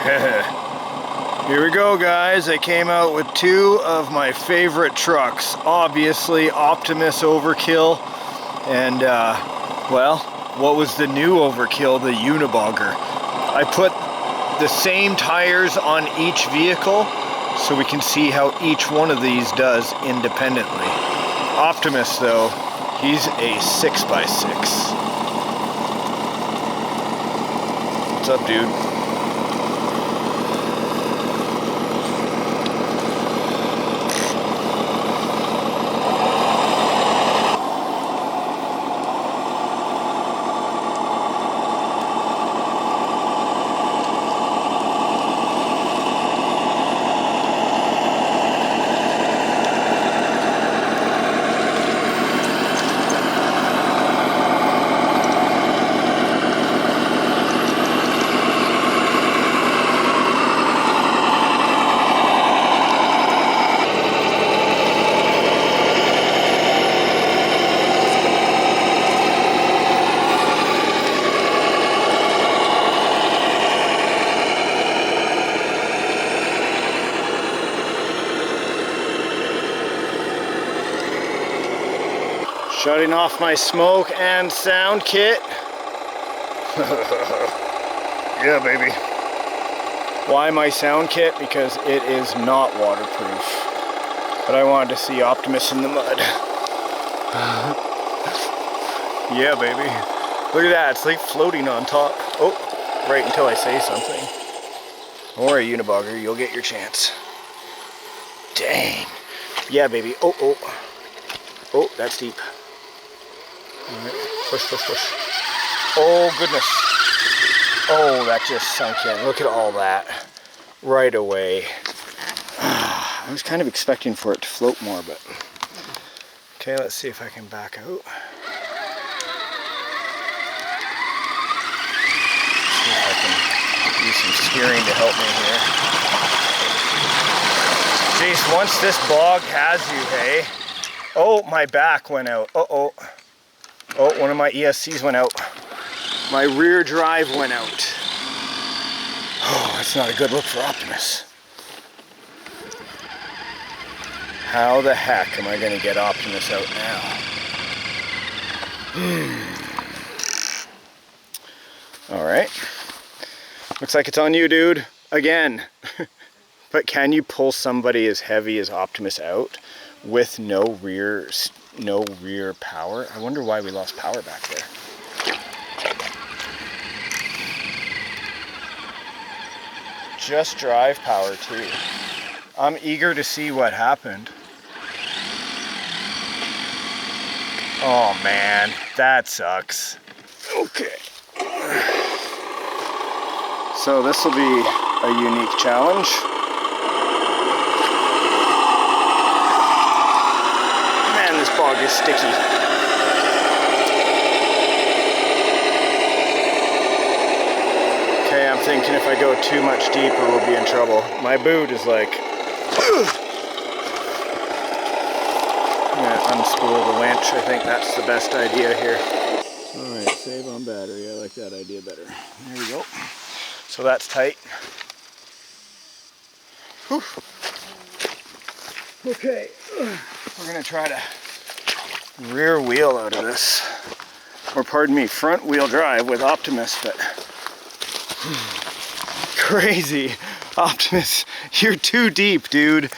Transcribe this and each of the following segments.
Here we go, guys. I came out with two of my favorite trucks. Obviously, OPTiMUS Overkill, and well, what was the new overkill? The Unibogger. I put the same tires on each vehicle so we can see how each one of these does independently. OPTiMUS, though, he's a 6x6. What's up, dude? Shutting off my smoke and sound kit. Yeah, baby. Why my sound kit? Because it is not waterproof. But I wanted to see OPTiMUS in the mud. Yeah, baby. Look at that, it's like floating on top. Oh, right until I say something. Don't worry, Unibogger, you'll get your chance. Dang. Yeah, baby. Oh, oh. Oh, that's deep. All right. Push, push, push. Oh, goodness. Oh, that just sunk in. Look at all that. Right away. I was kind of expecting for it to float more, but... Okay, let's see if I can back out. See if I can use some steering to help me here. Jeez, once this bog has you, hey? Oh, my back went out. Uh-oh. Oh, one of my ESCs went out. My rear drive went out. Oh, that's not a good look for OPTiMUS. How the heck am I going to get OPTiMUS out now? Alright. Looks like it's on you, dude. Again. But can you pull somebody as heavy as OPTiMUS out with no rear power? I wonder why we lost power back there. Just drive power too. I'm eager to see what happened. Oh man, that sucks. Okay. So this will be a unique challenge. Man, this bog is sticky. Okay, I'm thinking if I go too much deeper, we'll be in trouble. My boot is like... I'm gonna unspool the winch. I think that's the best idea here. Alright, save on battery. I like that idea better. There we go. So that's tight. Whew. Okay, we're gonna try to rear wheel out of this. Or pardon me, front wheel drive with OPTiMUS, but... Crazy. OPTiMUS, you're too deep, dude.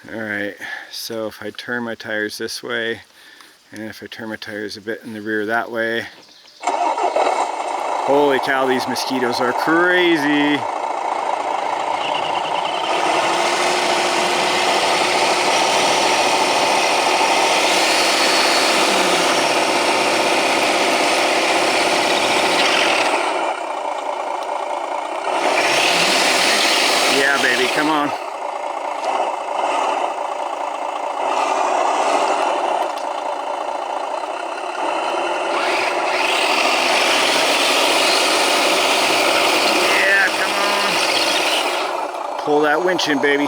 Alright, so if I turn my tires this way, and if I turn my tires a bit in the rear that way, holy cow, these mosquitoes are crazy. Yeah, baby, come on. Pull that winch in, baby.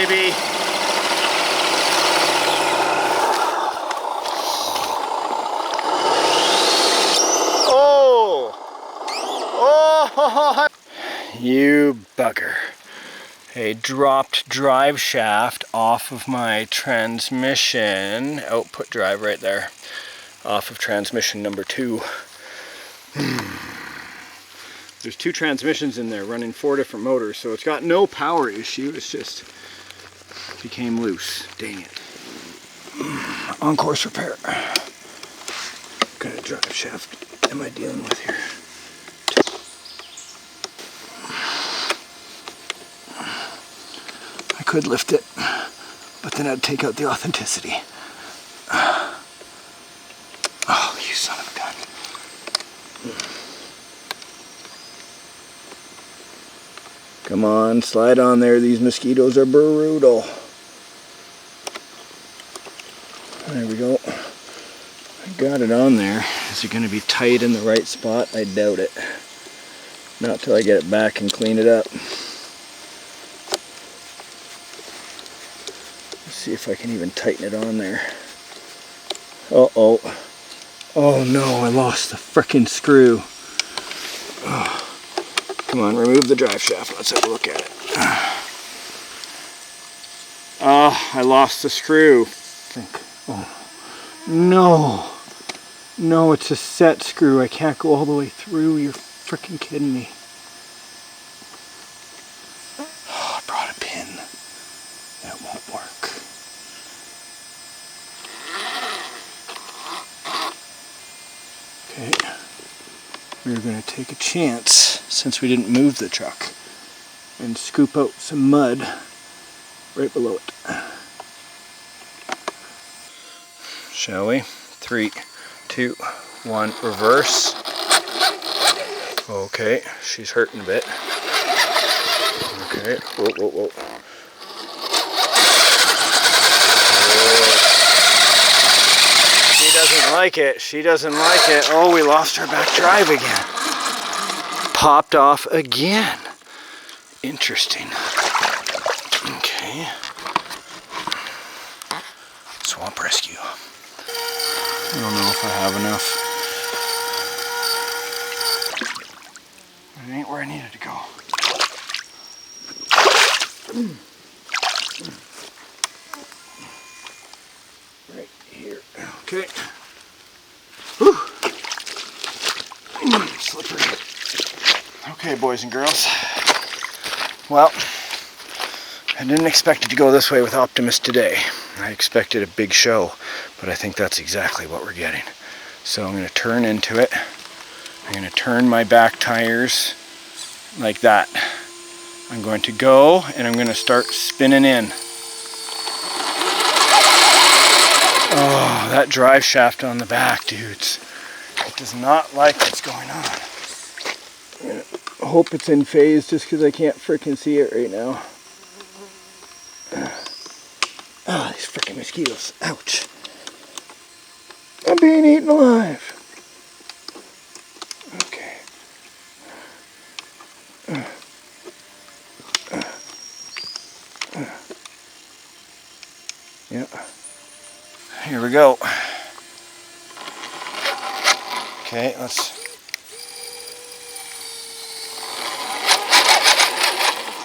baby. Oh! Oh! You bugger. A dropped drive shaft off of my transmission. Output drive right there. Off of transmission number 2. There's 2 transmissions in there running 4 different motors, so it's got no power issue, it's just became loose. Dang it. On course repair. What kind of drive shaft am I dealing with here? I could lift it, but then I'd take out the authenticity. Oh, you son of a gun. Come on, slide on there. These mosquitoes are brutal. There we go. I got it on there. Is it going to be tight in the right spot? I doubt it. Not till I get it back and clean it up. Let's see if I can even tighten it on there. Uh-oh. Oh no, I lost the frickin' screw. Oh. Come on, remove the drive shaft. Let's have a look at it. Oh, I lost the screw. Oh. No. No, it's a set screw. I can't go all the way through. You're frickin' kidding me. Oh, I brought a pin. That won't work. Okay. We're going to take a chance, since we didn't move the truck, and scoop out some mud right below it. Shall we? 3, 2, 1, reverse. Okay, she's hurting a bit. Okay, whoa, whoa, whoa. She doesn't like it. She doesn't like it. Oh, we lost our back drive again. Popped off again. Interesting. Okay. Swamp rescue. I don't know if I have enough. It ain't where I needed to go. Right here. Okay. Whew. Slippery. Okay, boys and girls. Well, I didn't expect it to go this way with OPTiMUS today. I expected a big show, but I think that's exactly what we're getting. So I'm going to turn into it. I'm going to turn my back tires like that. I'm going to go and I'm going to start spinning in. Oh, that drive shaft on the back, dudes. It does not like what's going on. I hope it's in phase just because I can't frickin' see it right now. Ah, these frickin' mosquitoes. Ouch. I'm being eaten alive. Okay. Yeah. Here we go. Okay, let's...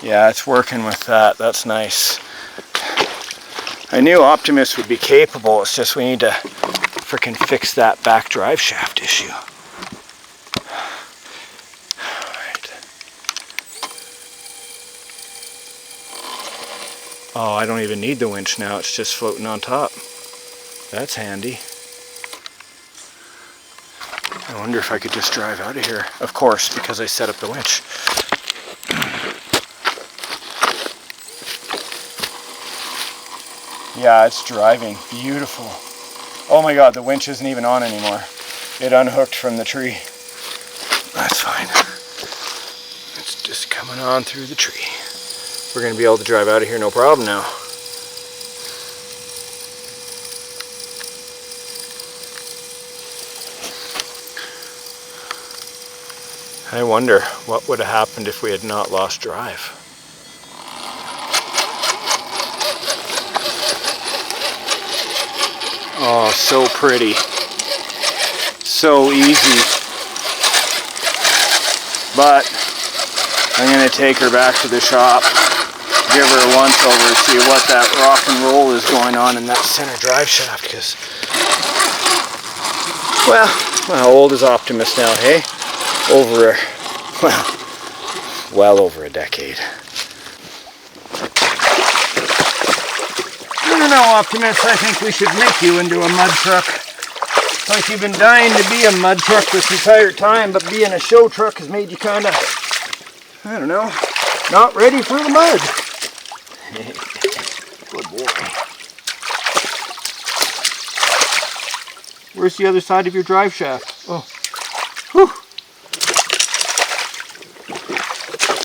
Yeah, it's working with that. That's nice. I knew OPTiMUS would be capable. It's just we need to frickin' fix that back drive shaft issue. Alright. Oh, I don't even need the winch now. It's just floating on top. That's handy. I wonder if I could just drive out of here. Of course, because I set up the winch. Yeah, it's driving. Beautiful. Oh my god, the winch isn't even on anymore. It unhooked from the tree. That's fine. It's just coming on through the tree. We're going to be able to drive out of here no problem now. I wonder what would have happened if we had not lost drive. Oh, so pretty. So easy. But I'm going to take her back to the shop, give her a once over, see what that rock and roll is going on in that center drive shaft. Because, well, how old is OPTiMUS now, hey? Well over a decade. I don't know, OPTiMUS, I think we should make you into a mud truck. Like you've been dying to be a mud truck this entire time, but being a show truck has made you kind of, I don't know, not ready for the mud. Good boy. Where's the other side of your drive shaft? Oh, whew.